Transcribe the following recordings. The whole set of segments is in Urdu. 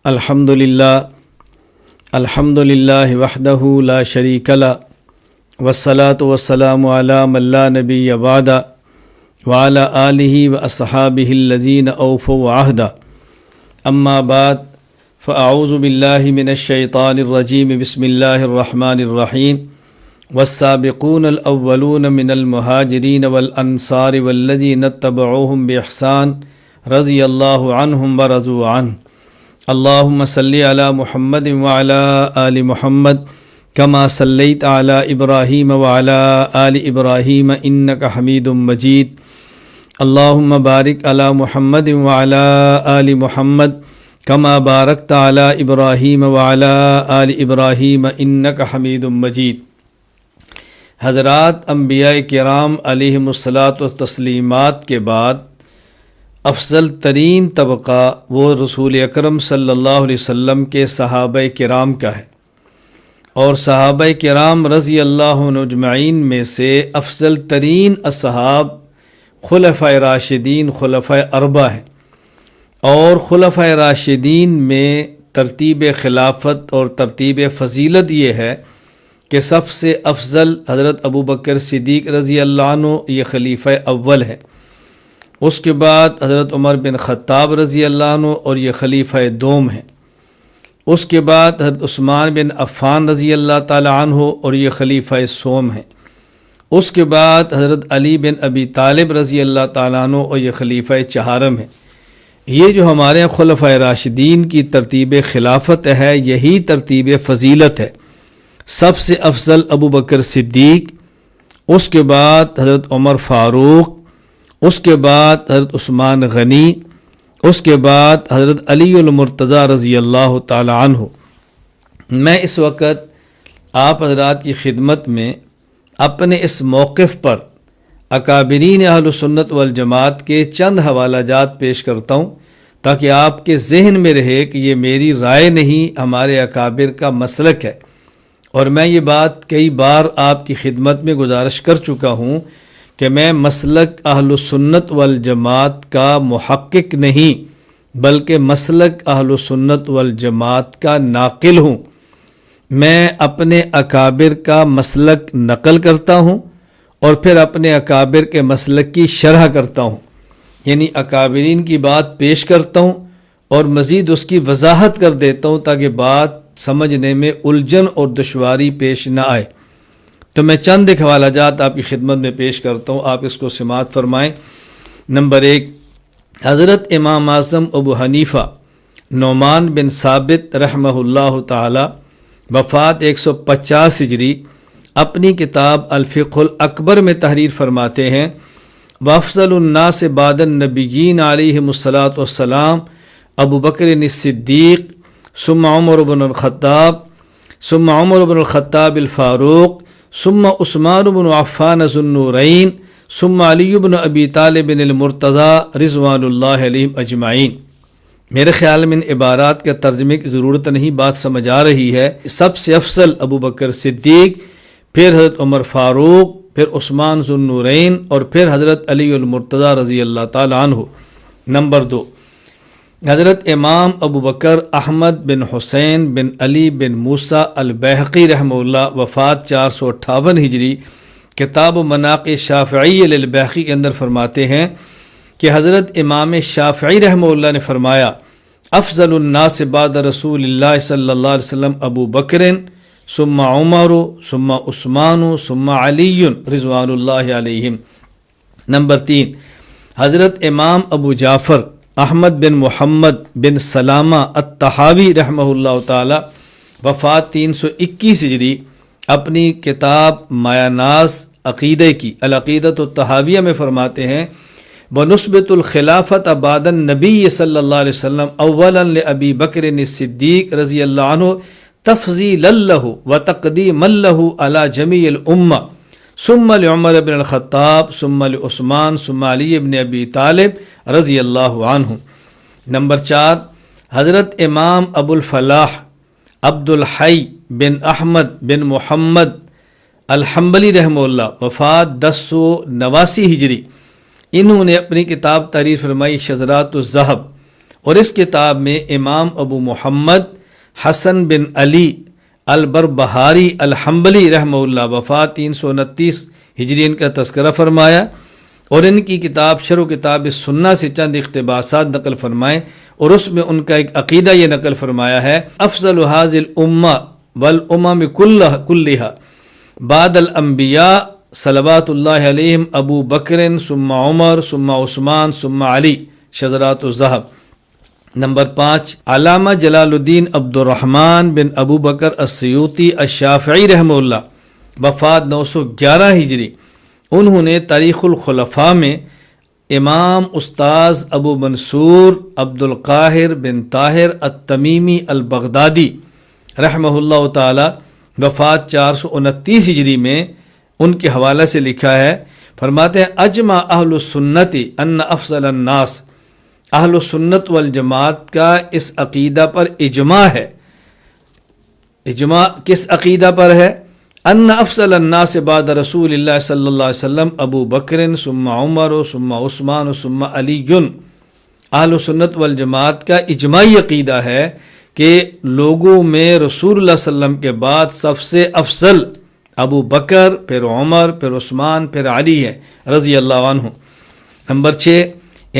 الحمدللہ وحدہ لا شریک لہ والصلاة والسلام علی من لا نبی بعدہ وعلی آلہ واصحابہ الذین اوفوا عہدہ اما بعد فاعوذ باللہ من الشیطان الرجیم بسم اللہ الرحمن الرحیم والسابقون الاولون من المہاجرین والانصار والذین اتبعوہم باحسان رضی اللہ عنہم ورضوا عنہ اللہم صلی علی محمد وعلی آل محمد کما صلیت علی ابراہیم وعلی آل ابراہیم انک حمید مجید اللہم بارک علی محمد وعلی آل محمد کما بارکت علی ابراہیم وعلی آل ابراہیم انک حمید مجید۔ حضرات انبیاء کرام علیہم الصلاۃ والتسلیمات کے بعد افضل ترین طبقہ وہ رسول اکرم صلی اللہ علیہ وسلم کے صحابہ کرام کا ہے، اور صحابہ کرام رضی اللہ عنہ اجمعین میں سے افضل ترین اصحاب خلفائے راشدین خلفائے اربعہ ہیں، اور خلفائے راشدین میں ترتیب خلافت اور ترتیب فضیلت یہ ہے کہ سب سے افضل حضرت ابوبکر صدیق رضی اللہ عنہ یہ خلیفہ اول ہے، اس کے بعد حضرت عمر بن خطاب رضی اللہ عنہ اور یہ خلیفہ دوم ہیں، اس کے بعد حضرت عثمان بن عفان رضی اللہ تعالی عنہ اور یہ خلیفہ سوم ہیں، اس کے بعد حضرت علی بن ابی طالب رضی اللہ تعالی عنہ اور یہ خلیفہ چہارم ہیں۔ یہ جو ہمارے خلفائے راشدین کی ترتیب خلافت ہے، یہی ترتیب فضیلت ہے۔ سب سے افضل ابوبکر صدیق، اس کے بعد حضرت عمر فاروق، اس کے بعد حضرت عثمان غنی، اس کے بعد حضرت علی المرتضیٰ رضی اللہ تعالی عنہ۔ میں اس وقت آپ حضرات کی خدمت میں اپنے اس موقف پر اکابرین اہل سنت والجماعت کے چند حوالہ جات پیش کرتا ہوں، تاکہ آپ کے ذہن میں رہے کہ یہ میری رائے نہیں، ہمارے اکابر کا مسلک ہے۔ اور میں یہ بات کئی بار آپ کی خدمت میں گزارش کر چکا ہوں کہ میں مسلک اہل سنت والجماعت کا محقق نہیں، بلکہ مسلک اہل سنت والجماعت کا ناقل ہوں۔ میں اپنے اکابر کا مسلک نقل کرتا ہوں اور پھر اپنے اکابر کے مسلک کی شرح کرتا ہوں، یعنی اکابرین کی بات پیش کرتا ہوں اور مزید اس کی وضاحت کر دیتا ہوں تاکہ بات سمجھنے میں الجھن اور دشواری پیش نہ آئے۔ تو میں چند ایک حوالہ جات آپ کی خدمت میں پیش کرتا ہوں، آپ اس کو سماعت فرمائیں۔ نمبر 1، حضرت امام اعظم ابو حنیفہ نعمان بن ثابت رحمہ اللہ تعالی وفات 150 ہجری اپنی کتاب الفقہ الاکبر میں تحریر فرماتے ہیں، وافضل الناس بعد النبیین علیہم الصلاۃ والسلام ابو بکر الصدیق ثم عمر بن الخطاب ثم عمر بن الخطاب الفاروق ثم عثمان بن عفان ذو النورین ثم علی بن ابی طالب المرتضیٰ رضوان اللہ علیہم اجمعین۔ میرے خیال میں ان عبارات کے ترجمے کی ضرورت نہیں، بات سمجھ آ رہی ہے۔ سب سے افضل ابو بکر صدیق، پھر حضرت عمر فاروق، پھر عثمان ذو النورین اور پھر حضرت علی المرتضیٰ رضی اللہ تعالی عنہ۔ نمبر 2، حضرت امام ابو بکر احمد بن حسین بن علی بن موسیٰ البیہقی رحمہ اللہ وفات 458 ہجری کتاب مناقب شافعی للبیہقی کے اندر فرماتے ہیں کہ حضرت امام شافعی رحمہ اللہ نے فرمایا، افضل الناس بعد رسول اللہ صلی اللہ علیہ وسلم ابو بکر ثم عمر ثم عثمان ثم علی رضوان اللہ علیہم۔ نمبر 3، حضرت امام ابو جعفر احمد بن محمد بن سلامہ الطحاوی رحمہ اللہ تعالی وفات 321 ہجری اپنی کتاب مایہ ناز عقیدہ کی العقیدۃ الطحاویہ میں فرماتے ہیں، بنسبت الخلافت بعد النبی صلی اللہ علیہ وسلم اولا لابی بکر الصدیق رضی اللہ عنہ تفضیلا لہ وتقدیما لہ علی جمیع الامہ ثم لعمر بن الخطاب ثم لعثمان ثم علی بن ابی طالب رضی اللہ عنہ۔ نمبر 4، حضرت امام ابو الفلاح عبد الحی بن احمد بن محمد الحنبلی رحمہ اللہ وفات 1089 ہجری، انہوں نے اپنی کتاب تحریر فرمائی شذرات الذہب، اور اس کتاب میں امام ابو محمد حسن بن علی البربہاری الحنبلی رحمہ اللہ وفات 329 ہجری ان کا تذکرہ فرمایا، اور ان کی کتاب شرح کتاب سنہ سے چند اقتباسات نقل فرمائے، اور اس میں ان کا ایک عقیدہ یہ نقل فرمایا ہے: افضل هذه الامہ والامم کلھا بعد الانبیاء صلوات اللہ علیہم ابو بکر ثم عمر ثم عثمان ثم علی شذرات الذہب۔ نمبر 5، علامہ جلال الدین عبد الرحمن بن ابو بکر السیوطی الشافعی رحمہ اللہ وفات 911 ہجری، انہوں نے تاریخ الخلفاء میں امام استاذ ابو منصور عبد القاہر بن طاہر التمیمی البغدادی رحمہ اللہ تعالی وفات 429 ہجری میں ان کے حوالے سے لکھا ہے، فرماتے ہیں: اجمع اہل السنت ان افضل الناس، اہل السنت والجماعت کا اس عقیدہ پر اجماع ہے۔ اجماع کس عقیدہ پر ہے؟ ان افضل الناس بعد رسول اللہ صلی اللہ علیہ وسلم ابو بکر ثم عمر ثم عثمان ثم علی۔ اہل سنت والجماعت کا اجماعی عقیدہ ہے کہ لوگوں میں رسول اللہ صلی اللہ علیہ وسلم کے بعد سب سے افضل ابو بکر، پھر عمر، پھر عثمان، پھر علی ہے رضی اللہ عنہ۔ نمبر 6،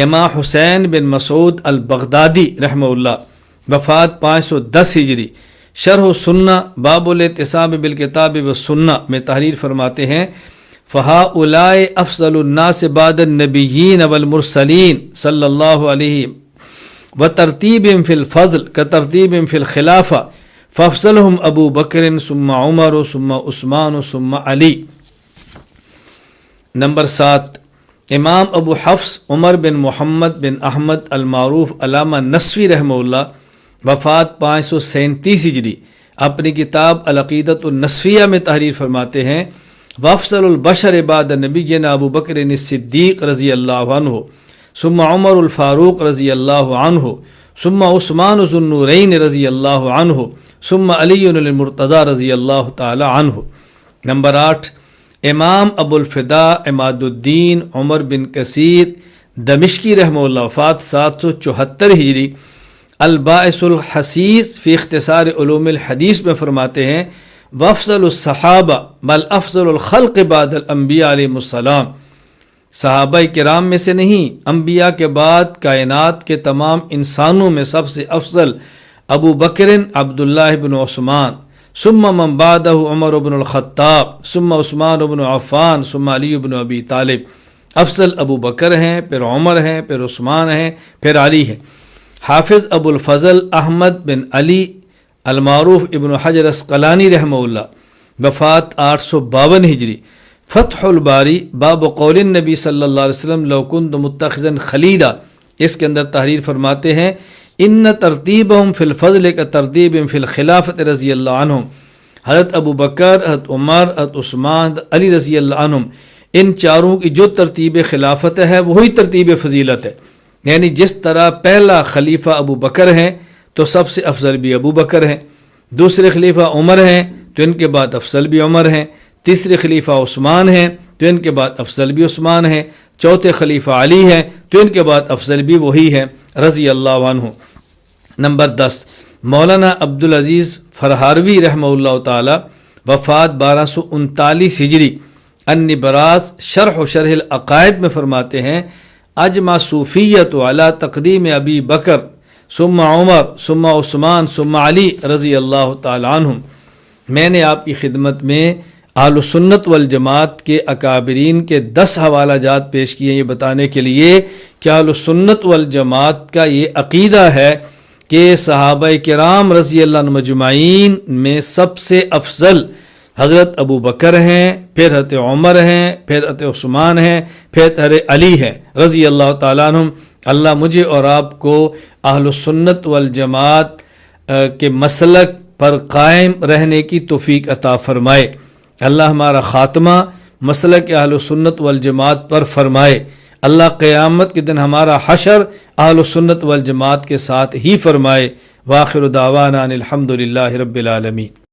امام حسین بن مسعود البغدادی رحمہ اللہ وفات 510 ہجری، شرح سنہ باب الاعتصام بالکتاب والسنہ میں تحریر فرماتے ہیں: فہؤلاء افضل الناس بعد النبیین والمرسلین صلی اللہ علیہ وترتیبهم فی الفضل کترتیبهم فی الخلافہ فافضلهم ابو بکر ثم عمر ثم عثمان ثم علی۔ نمبر 7، امام ابو حفص عمر بن محمد بن احمد المعروف علامہ نسوی رحمہ اللہ وفات 537 ہجری، اپنی کتاب العقیدۃ النسویہ میں تحریر فرماتے ہیں: وافضل البشر بعد نبینا ابو بکر الصدیق رضی اللہ عنہ ثم عمر الفاروق رضی اللہ عنہ ثم عثمان ذو النورین رضی اللہ عنہ ثم علی المرتضی رضی اللہ تعالی عنہ۔ نمبر 8، امام ابو الفدا عماد الدین عمر بن کثیر دمشقی رحمہ اللہ وفات 774 ہجری، الباعث الحسیس فی اختصار علوم الحدیث میں فرماتے ہیں: وافضل الصحابہ بل افضل الخلق بعد الانبیاء علیہم السلام، صحابہ کرام میں سے نہیں، انبیاء کے بعد کائنات کے تمام انسانوں میں سب سے افضل ابو بکر عبداللہ بن عثمان، ثم من بعدہ عمر بن الخطاب، ثم عثمان بن عفان، ثم علی بن ابی طالب۔ افضل ابو بکر ہیں، پھر عمر ہیں، پھر عثمان ہیں، پھر علی ہے۔ حافظ ابو الفضل احمد بن علی المعروف ابن حجر اسقلانی رحمہ اللہ وفات 852 ہجری، فتح الباری باب قول النبی صلی اللہ علیہ وسلم لو کنت متخذا خلیلا، اس کے اندر تحریر فرماتے ہیں: ان ترتیبہم فی الفضل کا ترتیبہم فی الخلافت رضی اللہ عنہم، حضرت ابو بکر، حضرت عمر، حضرت عثمان، علی رضی اللہ عنہم، ان چاروں کی جو ترتیب خلافت ہے وہی ترتیب فضیلت ہے، یعنی جس طرح پہلا خلیفہ ابو بکر ہیں تو سب سے افضل بھی ابو بکر ہیں، دوسرے خلیفہ عمر ہیں تو ان کے بعد افضل بھی عمر ہیں، تیسرے خلیفہ عثمان ہیں تو ان کے بعد افضل بھی عثمان ہیں، چوتھے خلیفہ علی ہیں تو ان کے بعد افضل بھی وہی ہیں رضی اللہ عنہ۔ نمبر 10، مولانا عبدالعزیز فرہاروی رحمہ اللہ تعالی وفات 1239 ہجری، النبراس شرح العقائد میں فرماتے ہیں: اجمع صوفیت علی تقدیم ابی بکر ثم عمر ثم عثمان ثم علی رضی اللہ تعالی عنہم۔ میں نے آپ کی خدمت میں اہل سنت والجماعت کے اکابرین کے 10 حوالہ جات پیش کیے، یہ بتانے کے لیے کہ اہل سنت والجماعت کا یہ عقیدہ ہے کہ صحابہ کرام رضی اللہ عنہ مجمعین میں سب سے افضل حضرت ابو بکر ہیں، پھر حضرت عمر ہیں، پھر حضرت عثمان ہیں، پھر حضرت علی ہیں رضی اللہ تعالیٰ عنہم۔ اللہ مجھے اور آپ کو اہل سنت والجماعت کے مسلک پر قائم رہنے کی توفیق عطا فرمائے۔ اللہ ہمارا خاتمہ مسلک اہل سنت والجماعت پر فرمائے۔ اللہ قیامت کے دن ہمارا حشر اہل سنت والجماعت کے ساتھ ہی فرمائے۔ وآخر دعوانا ان الحمد للہ رب العالمین۔